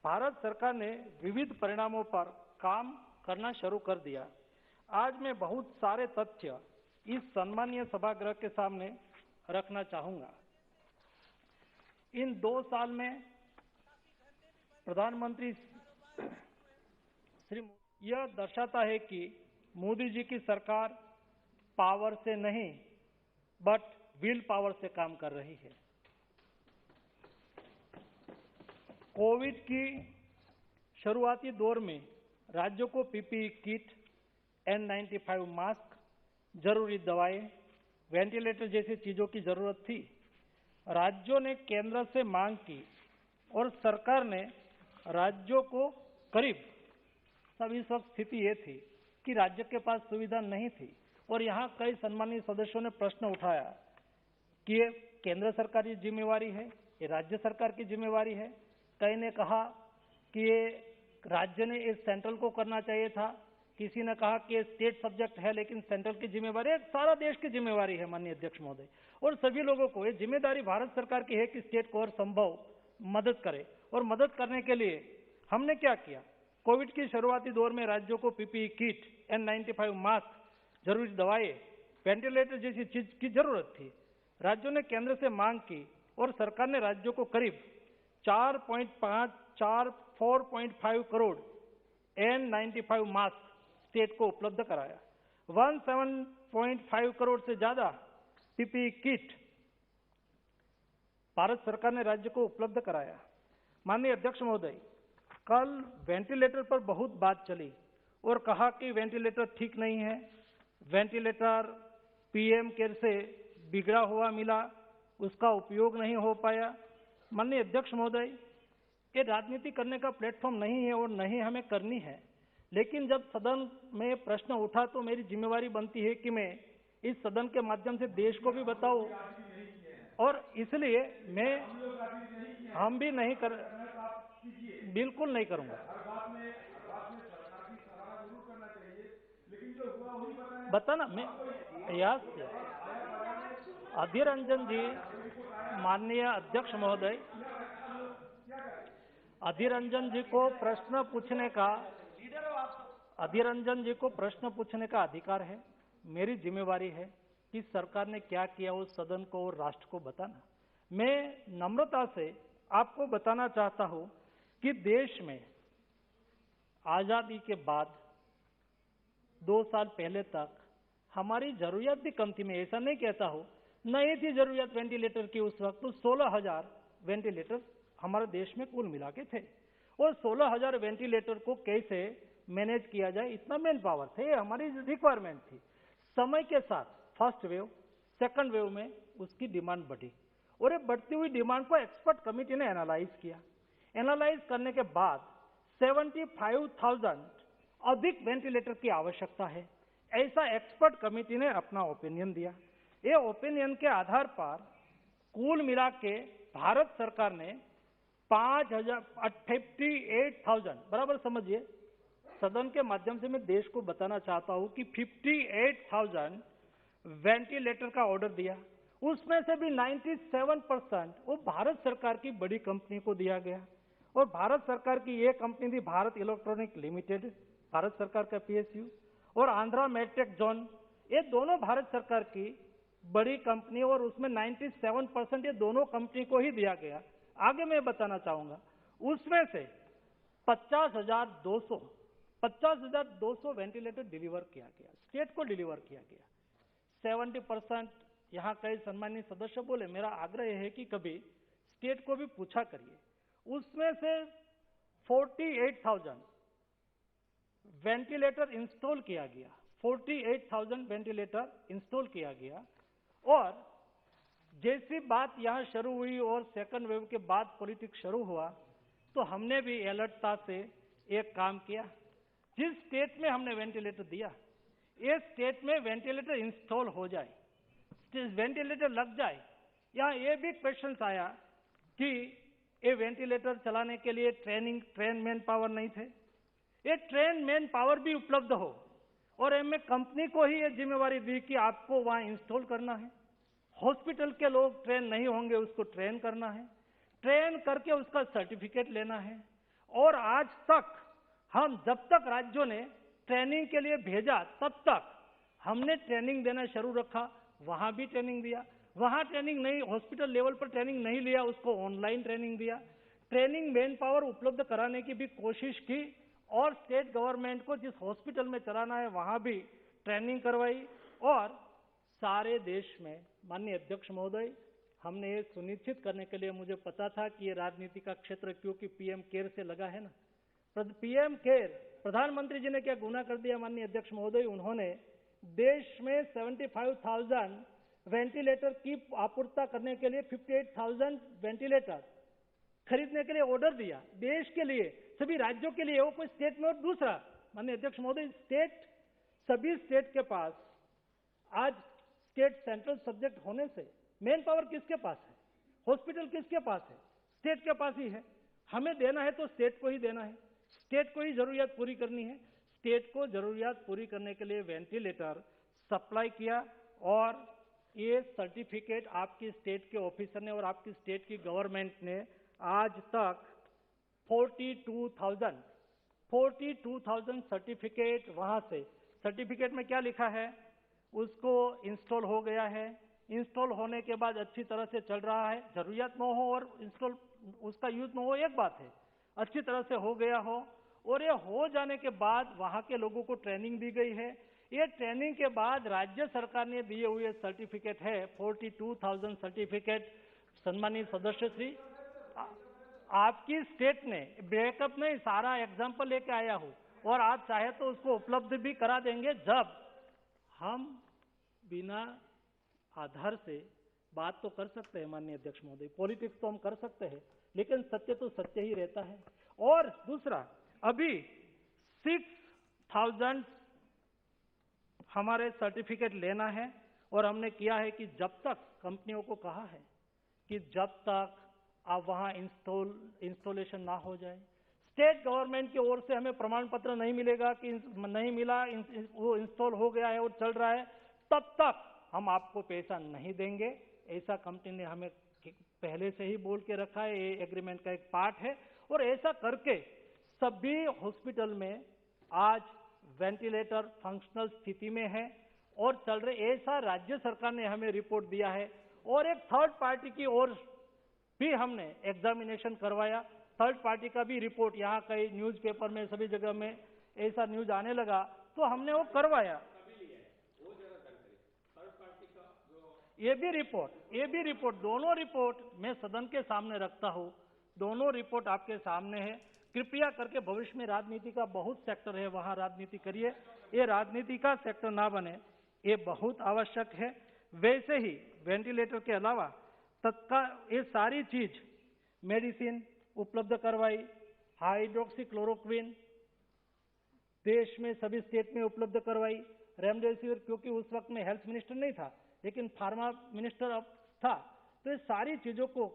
भारत सरकार ने विविध परिणामों पर काम करना शुरू कर दिया। आज मैं बहुत सारे तथ्य इस सम्मानीय सभागृह के सामने रखना चाहूंगा। इन 2 साल में प्रधानमंत्री श्री यह दर्शाता है कि मोदी जी की सरकार पावर से नहीं बट विल पावर से काम कर रही है। कोविड की शुरुआती दौर में राज्यों को पीपीई किट, N95 मास्क, जरूरी दवाएं, वेंटिलेटर जैसी चीजों की जरूरत थी। राज्यों ने केंद्र से मांग की और सरकार ने राज्यों को करीब सब इस वक्त स्थिति ये थी कि राज्य के पास सुविधा नहीं थी और यहाँ कई सम्मानित सदस्यों ने प्रश्न उठाया कि ये केंद्र सरकार की जिम्मेवारी है, ये राज्य सरकार की जिम्मेवारी है। कई ने कहा कि ये राज्य ने इस सेंट्रल को करना चाहिए था, किसी ने कहा कि ये स्टेट सब्जेक्ट है लेकिन सेंट्रल की जिम्मेवारी है, सारा देश की जिम्मेवारी है माननीय अध्यक्ष महोदय। और सभी लोगों को ये जिम्मेदारी भारत सरकार की है कि स्टेट को और संभव मदद करे। और मदद करने के लिए हमने क्या किया, कोविड की शुरुआती दौर में राज्यों को पीपीई किट, N95 मास्क, जरूरी दवाएं, वेंटिलेटर जैसी चीज की जरूरत थी। राज्यों ने केंद्र से मांग की और सरकार ने राज्यों को करीब 4.5 करोड़ N95 मास्क स्टेट को उपलब्ध कराया। 17.5 करोड़ से ज्यादा पीपीई किट भारत सरकार ने राज्य को उपलब्ध कराया। माननीय अध्यक्ष महोदय, कल वेंटिलेटर पर बहुत बात चली और कहा कि वेंटिलेटर ठीक नहीं है, वेंटिलेटर पीएम केयर से बिगड़ा हुआ मिला, उसका उपयोग नहीं हो पाया। माननीय अध्यक्ष महोदय, ये राजनीति करने का प्लेटफॉर्म नहीं है और नहीं हमें करनी है, लेकिन जब सदन में प्रश्न उठा तो मेरी जिम्मेवारी बनती है कि मैं इस सदन के माध्यम से देश को भी बताऊं और इसलिए हम भी नहीं कर, बिल्कुल नहीं करूंगा। बताना मैं प्रयास किया। अधीर रंजन जी, माननीय अध्यक्ष महोदय, अधीर रंजन जी को प्रश्न पूछने का अधिकार है। मेरी जिम्मेवारी है कि सरकार ने क्या किया उस सदन को और राष्ट्र को बताना। मैं नम्रता से आपको बताना चाहता हूं कि देश में आजादी के बाद 2 साल पहले तक हमारी जरूरियात भी कम थी। मैं ऐसा नहीं कहता हूं, नहीं थी जरूरियात वेंटिलेटर की उस वक्त, तो 16,000 वेंटिलेटर हमारे देश में कुल मिला के थे और 16,000 वेंटिलेटर को कैसे मैनेज किया जाए, इतना मैन पावर थे, हमारी रिक्वायरमेंट थी। समय के साथ फर्स्ट वेव, सेकंड वेव में उसकी डिमांड बढ़ी और ये बढ़ती हुई डिमांड को एक्सपर्ट कमेटी ने एनालाइज किया। एनालाइज करने के बाद 75,000 अधिक वेंटिलेटर की आवश्यकता है, ऐसा एक्सपर्ट कमेटी ने अपना ओपिनियन दिया। ये ओपिनियन के आधार पर कुल मिला के भारत सरकार ने 58,000 बराबर समझिए, सदन के माध्यम से मैं देश को बताना चाहता हूं कि 58,000 वेंटिलेटर का ऑर्डर दिया। उसमें से भी 97% वो भारत सरकार की बड़ी कंपनी को दिया गया और भारत सरकार की ये कंपनी थी भारत इलेक्ट्रॉनिक लिमिटेड, भारत सरकार का PSU, और आंध्रा मेडटेक जोन, ये दोनों भारत सरकार की बड़ी कंपनी और उसमें 97% ये दोनों कंपनी को ही दिया गया। आगे मैं बताना चाहूंगा, उसमें से 50,200 वेंटिलेटर डिलीवर किया गया, स्टेट को डिलीवर किया गया। 70% यहाँ कई सम्मानित सदस्य बोले, मेरा आग्रह है कि कभी स्टेट को भी पूछा करिए। उसमें से 48,000 वेंटिलेटर इंस्टॉल किया गया, 48,000 वेंटिलेटर इंस्टॉल किया गया। और जैसी बात यहाँ शुरू हुई और सेकंड वेव के बाद पॉलिटिक्स शुरू हुआ तो हमने भी अलर्टता से एक काम किया। जिस स्टेट में हमने वेंटिलेटर दिया, इस स्टेट में वेंटिलेटर इंस्टॉल हो जाए, वेंटिलेटर लग जाए। यहाँ ये भी क्वेश्चन आया कि ये वेंटिलेटर चलाने के लिए ट्रेन मैन पावर नहीं थे, ये ट्रेन मैन पावर भी उपलब्ध हो और एमए कंपनी को ही ये जिम्मेवारी दी कि आपको वहां इंस्टॉल करना है। हॉस्पिटल के लोग ट्रेन नहीं होंगे, उसको ट्रेन करना है, ट्रेन करके उसका सर्टिफिकेट लेना है और आज तक हम जब तक राज्यों ने ट्रेनिंग के लिए भेजा तब तक हमने ट्रेनिंग देना शुरू रखा, वहां भी ट्रेनिंग दिया, वहां ट्रेनिंग नहीं, हॉस्पिटल लेवल पर ट्रेनिंग नहीं लिया, उसको ऑनलाइन ट्रेनिंग दिया, ट्रेनिंग मैन पावर उपलब्ध कराने की भी कोशिश की और स्टेट गवर्नमेंट को जिस हॉस्पिटल में चलाना है वहां भी ट्रेनिंग करवाई। और सारे देश में माननीय अध्यक्ष महोदय, हमने ये सुनिश्चित करने के लिए, मुझे पता था कि ये राजनीति का क्षेत्र क्योंकि पीएम केयर से लगा है ना, पीएम केयर, प्रधानमंत्री जी ने क्या गुनाह कर दिया माननीय अध्यक्ष महोदय, उन्होंने देश में 75,000 वेंटिलेटर की आपूर्ति करने के लिए 58,000 वेंटिलेटर खरीदने के लिए ऑर्डर दिया, देश के लिए, सभी राज्यों के लिए, वो कोई स्टेट में। और दूसरा माननीय अध्यक्ष महोदय, सभी स्टेट के पास आज स्टेट सेंट्रल सब्जेक्ट होने से मेन पावर किसके पास है, हॉस्पिटल किसके पास है, स्टेट के पास ही है। हमें देना है तो स्टेट को ही देना है, स्टेट को ही जरूरियात पूरी करनी है। स्टेट को जरूरियात पूरी करने के लिए वेंटिलेटर सप्लाई किया और ये सर्टिफिकेट आपकी स्टेट के ऑफिसर ने और आपकी स्टेट की गवर्नमेंट ने आज तक 42,000 सर्टिफिकेट, वहां से सर्टिफिकेट में क्या लिखा है, उसको इंस्टॉल हो गया है, इंस्टॉल होने के बाद अच्छी तरह से चल रहा है, जरूरियात न हो और इंस्टॉल उसका यूज न हो एक बात है, अच्छी तरह से हो गया हो और ये हो जाने के बाद वहां के लोगों को ट्रेनिंग दी गई है। ये ट्रेनिंग के बाद राज्य सरकार ने दिए हुए सर्टिफिकेट है 42,000 सर्टिफिकेट। सम्मानित सदस्य श्री, आपकी स्टेट ने ब्रेकअप नहीं, सारा एग्जाम्पल लेके आया हूं और आप चाहे तो उसको उपलब्ध भी करा देंगे। जब हम बिना आधार से बात तो कर सकते हैं माननीय अध्यक्ष महोदय, पॉलिटिक्स तो हम कर सकते हैं, लेकिन सत्य तो सत्य ही रहता है। और दूसरा, अभी 6,000 हमारे सर्टिफिकेट लेना है और हमने किया है कि जब तक, कंपनियों को कहा है कि जब तक आप वहां इंस्टॉलेशन ना हो जाए, स्टेट गवर्नमेंट की ओर से हमें प्रमाण पत्र नहीं मिलेगा कि नहीं मिला, वो इंस्टॉल हो गया है और चल रहा है, तब तक हम आपको पैसा नहीं देंगे। ऐसा कंपनी ने हमें पहले से ही बोल के रखा है, ये एग्रीमेंट का एक पार्ट है। और ऐसा करके सभी हॉस्पिटल में आज वेंटिलेटर फंक्शनल स्थिति में है और चल रहे, ऐसा राज्य सरकार ने हमें रिपोर्ट दिया है। और एक थर्ड पार्टी की ओर भी हमने एग्जामिनेशन करवाया, थर्ड पार्टी का भी रिपोर्ट, यहाँ कई न्यूज़पेपर में सभी जगह में ऐसा न्यूज आने लगा तो हमने वो करवाया। ये भी रिपोर्ट दोनों रिपोर्ट मैं सदन के सामने रखता हूं, दोनों रिपोर्ट आपके सामने है। कृपया करके भविष्य में राजनीति का बहुत सेक्टर है, वहां राजनीति करिए, ये राजनीति का सेक्टर ना बने, ये बहुत आवश्यक है। वैसे ही वेंटिलेटर के अलावा तत्काल ये सारी चीज, मेडिसिन उपलब्ध करवाई, हाइड्रोक्सीक्लोरोक्विन देश में सभी स्टेट में उपलब्ध करवाई, रेमडेसिविर क्योंकि उस वक्त में हेल्थ मिनिस्टर नहीं था लेकिन फार्मा मिनिस्टर अब था, तो ये सारी चीजों को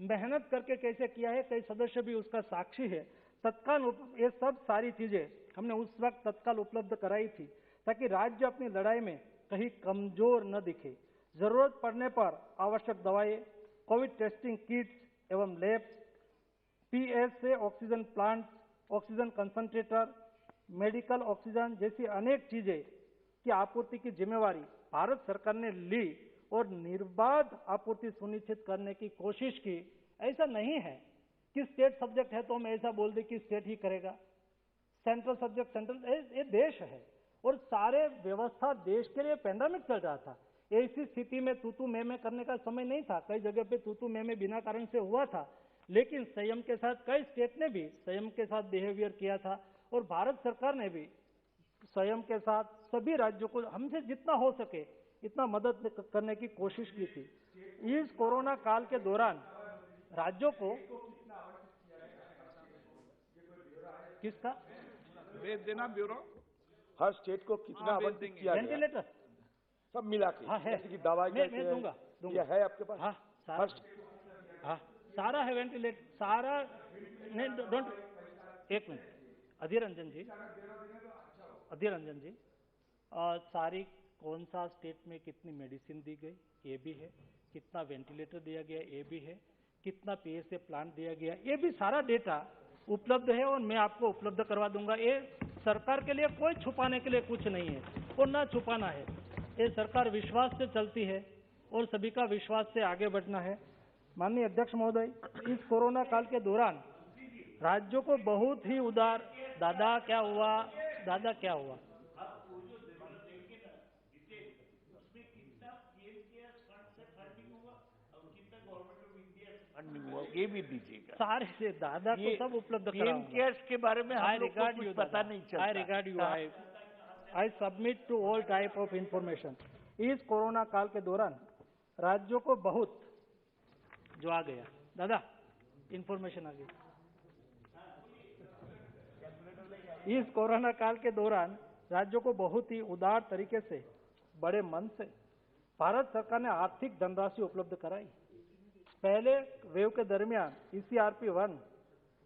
मेहनत करके कैसे किया है, कई सदस्य भी उसका साक्षी है। तत्काल ये सब सारी चीजें हमने उस वक्त तत्काल उपलब्ध कराई थी ताकि राज्य अपनी लड़ाई में कहीं कमजोर न दिखे। जरूरत पड़ने पर आवश्यक दवाएं, कोविड टेस्टिंग किट्स एवं labs, PSA oxygen plant, oxygen concentrator, medical oxygen जैसी अनेक चीजें की आपूर्ति की जिम्मेवारी भारत सरकार ने ली और निर्बाध आपूर्ति सुनिश्चित करने की कोशिश की। ऐसा नहीं है कि स्टेट सब्जेक्ट है तो हम ऐसा बोल दें कि स्टेट ही करेगा, सेंट्रल सब्जेक्ट सेंट्रल, ये देश है और सारे व्यवस्था देश के लिए पेंडेमिक चल रहा था। ऐसी स्थिति में तू मैं करने का समय नहीं था, कई जगह पे तू मैं बिना कारण से हुआ था, लेकिन संयम के साथ कई स्टेट ने भी संयम के साथ बिहेवियर किया था और भारत सरकार ने भी संयम के साथ सभी राज्यों को हमसे जितना हो सके इतना मदद करने की कोशिश की थी। इस कोरोना काल के दौरान राज्यों को किसका भेज देना ब्यूरो, हर स्टेट को कितना आवंटित किया गया, वेंटिलेटर सब मिला के, हाँ है, जैसे कि दवाई मैं दूंगा ये है आपके पास, हाँ सारा, हाँ सारा है वेंटिलेटर सारा। नहीं डोंट, एक मिनट, अधीर रंजन जी, सारी कौन सा स्टेट में कितनी मेडिसिन दी गई ये भी है, कितना वेंटिलेटर दिया गया ये भी है, कितना पीएसए प्लांट दिया गया ये भी सारा डेटा उपलब्ध है और मैं आपको उपलब्ध करवा दूंगा। ये सरकार के लिए कोई छुपाने के लिए कुछ नहीं है और ना छुपाना है। ये सरकार विश्वास से चलती है और सभी का विश्वास से आगे बढ़ना है। माननीय अध्यक्ष महोदय, इस कोरोना काल के दौरान राज्यों को बहुत ही उदार, दादा क्या हुआ, दादा क्या हुआ, ये भी दीजिएगा। सारे से दादा को सब उपलब्ध पीएम कराऊंगा। केयर्स के बारे में हम लोग को regard कुछ you, पता Dada. नहीं चलता। I regard you. I submit to all type of information. इस कोरोना काल के दौरान राज्यों को बहुत जो आ गया, दादा इंफॉर्मेशन आ गई। इस कोरोना काल के दौरान राज्यों को बहुत ही उदार तरीके से, बड़े मन से भारत सरकार ने आर्थिक धनराशि उपलब्ध कराई। पहले वेव के दरमियान ECRP 1,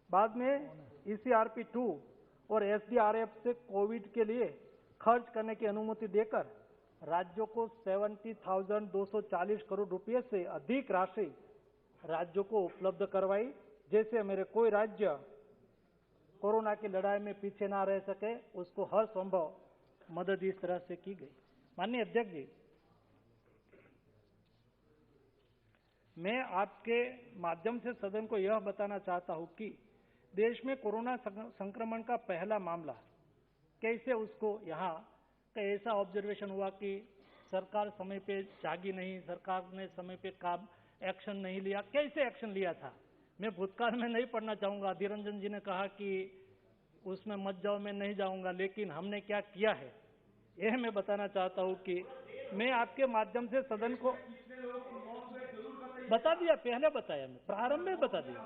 बाद में ECRP 2 और SDRF से कोविड के लिए खर्च करने की अनुमति देकर राज्यों को 70,240 करोड़ रुपए से अधिक राशि राज्यों को उपलब्ध करवाई। जैसे मेरे कोई राज्य कोरोना की लड़ाई में पीछे ना रह सके, उसको हर संभव मदद इस तरह से की गई। माननीय अध्यक्ष जी, मैं आपके माध्यम से सदन को यह बताना चाहता हूं कि देश में कोरोना संक्रमण का पहला मामला कैसे उसको यहाँ का ऐसा ऑब्जर्वेशन हुआ कि सरकार समय पे जागी नहीं, सरकार ने समय पे काम एक्शन नहीं लिया। कैसे एक्शन लिया था मैं भूतकाल में नहीं पढ़ना चाहूंगा। अधीर रंजन जी ने कहा कि उसमें मत जाओ, मैं नहीं जाऊंगा, लेकिन हमने क्या किया है यह मैं बताना चाहता हूं कि मैं आपके माध्यम से सदन को बता दिया, पहले बताया, मैं प्रारंभ में बता दिया।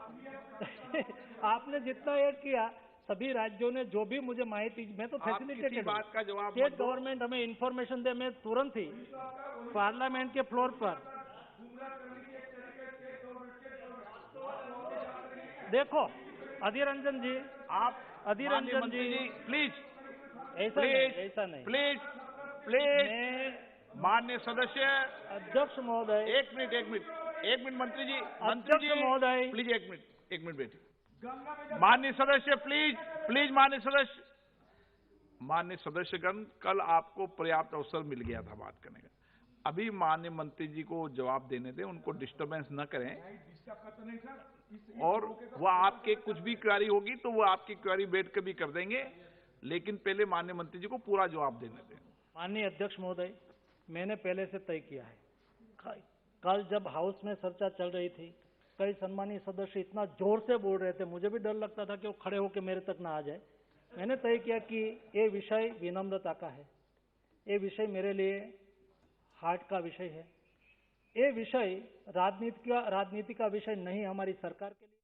आपने जितना ऐड किया, सभी राज्यों ने जो भी मुझे माहिती, मैं तो फैसिलिटेटेड बात का जवाब स्टेट गवर्नमेंट हमें इंफॉर्मेशन दे, मैं तुरंत ही पार्लियामेंट के फ्लोर पर देखो अधीर रंजन जी, आप अधीर रंजन जी प्लीज ऐसा नहीं प्लीज मैं माननीय सदस्य अध्यक्ष महोदय, एक मिनट मंत्री जी महोदय प्लीज एक मिनट बैठिए। माननीय सदस्य प्लीज माननीय सदस्यगण, कल आपको पर्याप्त अवसर मिल गया था बात करने का। अभी माननीय मंत्री जी को जवाब देने दें, उनको डिस्टर्बेंस न करें। और वह आपके कुछ भी क्वेरी होगी तो वो आपकी क्वेरी बैठ कर भी कर देंगे, लेकिन पहले माननीय मंत्री जी को पूरा जवाब देने दें। माननीय अध्यक्ष महोदय, मैंने पहले से तय किया है। कल जब हाउस में चर्चा चल रही थी, कई सम्मानीय सदस्य इतना जोर से बोल रहे थे, मुझे भी डर लगता था कि वो खड़े होकर मेरे तक ना आ जाए। मैंने तय किया कि ये विषय विनम्रता का है, ये विषय मेरे लिए हार्ट का विषय है, ये विषय राजनीति का विषय नहीं हमारी सरकार के लिए।